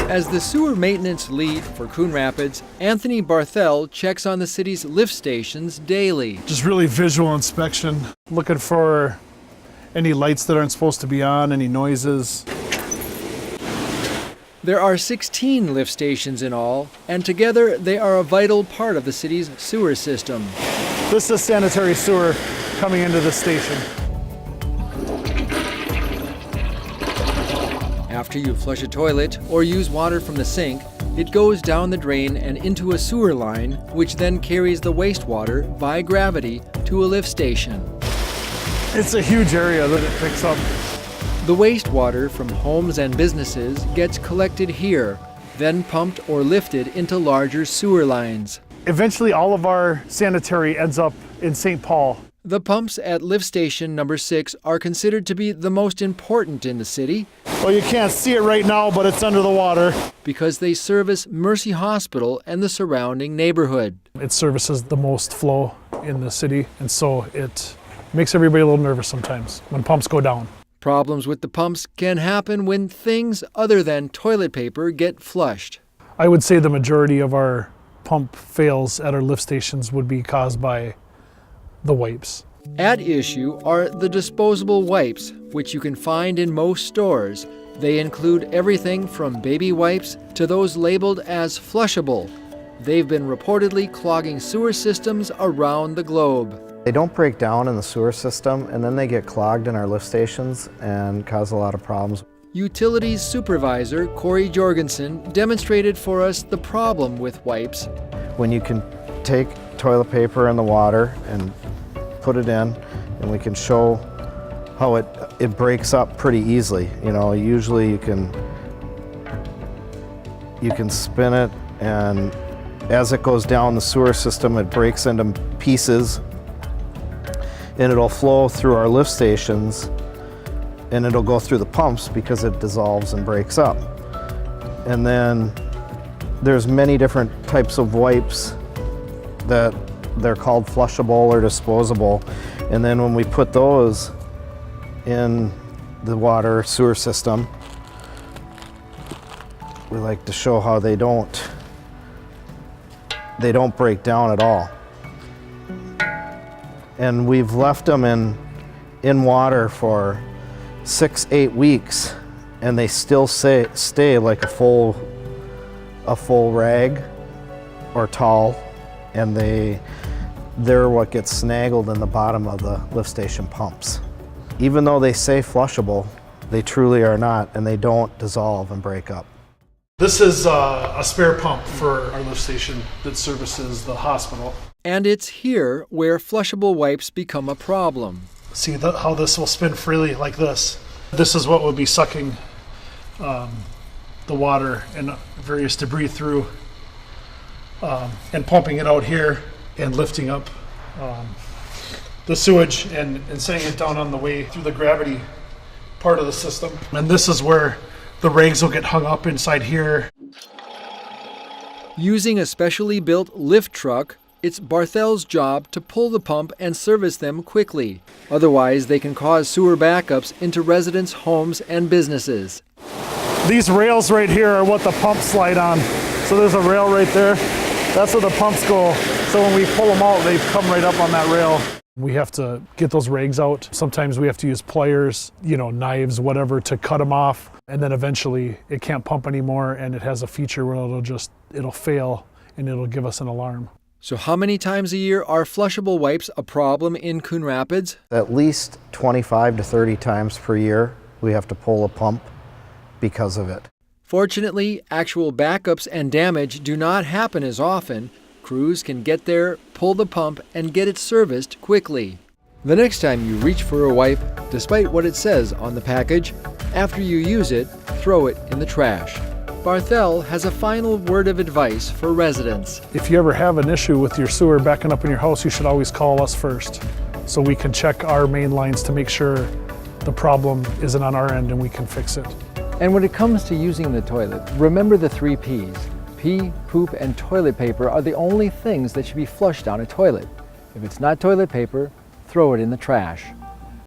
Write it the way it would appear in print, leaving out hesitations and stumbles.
As the sewer maintenance lead for Coon Rapids, Anthony Barthel checks on the city's lift stations daily. Just really visual inspection, looking for any lights that aren't supposed to be on, any noises. There are 16 lift stations in all, and together they are a vital part of the city's sewer system. This is sanitary sewer coming into the station. After you flush a toilet or use water from the sink, it goes down the drain and into a sewer line, which then carries the wastewater by gravity to a lift station. It's a huge area that it picks up. The wastewater from homes and businesses gets collected here, then pumped or lifted into larger sewer lines. Eventually all of our sanitary ends up in St. Paul. The pumps at lift station number 6 are considered to be the most important in the city. Well, you can't see it right now, but it's under the water. Because they service Mercy Hospital and the surrounding neighborhood. It services the most flow in the city, and so it makes everybody a little nervous sometimes when pumps go down. Problems with the pumps can happen when things other than toilet paper get flushed. I would say the majority of our pump fails at our lift stations would be caused by the wipes. At issue are the disposable wipes, which you can find in most stores. They include everything from baby wipes to those labeled as flushable. They've been reportedly clogging sewer systems around the globe. They don't break down in the sewer system, and then they get clogged in our lift stations and cause a lot of problems. Utilities Supervisor Corey Jorgensen demonstrated for us the problem with wipes. When you can take toilet paper in the water and put it in, and we can show how it breaks up pretty easily. You know, usually you can spin it, and as it goes down the sewer system, it breaks into pieces, and it'll flow through our lift stations, and it'll go through the pumps because it dissolves and breaks up. And then there's many different types of wipes that they're called flushable or disposable. And then when we put those in the water sewer system, we like to show how they don't break down at all. And we've left them in water for 6-8 weeks, and they still stay like a full rag or towel, and they're what gets snaggled in the bottom of the lift station pumps. Even though they say flushable, they truly are not, and they don't dissolve and break up. This is a spare pump for our lift station that services the hospital. And it's here where flushable wipes become a problem. See how this will spin freely like this. This is what would be sucking the water and various debris through and pumping it out here and lifting up the sewage and sending it down on the way through the gravity part of the system. And this is where the rags will get hung up inside here. Using a specially built lift truck, it's Barthel's job to pull the pump and service them quickly. Otherwise, they can cause sewer backups into residents' homes and businesses. These rails right here are what the pumps slide on. So there's a rail right there. That's where the pumps go. So when we pull them out, they come right up on that rail. We have to get those rags out. Sometimes we have to use pliers, knives, whatever, to cut them off. And then eventually it can't pump anymore, and it has a feature where it'll fail and it'll give us an alarm. So how many times a year are flushable wipes a problem in Coon Rapids? At least 25 to 30 times per year, we have to pull a pump because of it. Fortunately, actual backups and damage do not happen as often. Crews can get there, pull the pump, and get it serviced quickly. The next time you reach for a wipe, despite what it says on the package, after you use it, throw it in the trash. Barthel has a final word of advice for residents. If you ever have an issue with your sewer backing up in your house, you should always call us first so we can check our main lines to make sure the problem isn't on our end and we can fix it. And when it comes to using the toilet, remember the 3 Ps. Pee, poop, and toilet paper are the only things that should be flushed down a toilet. If it's not toilet paper, throw it in the trash.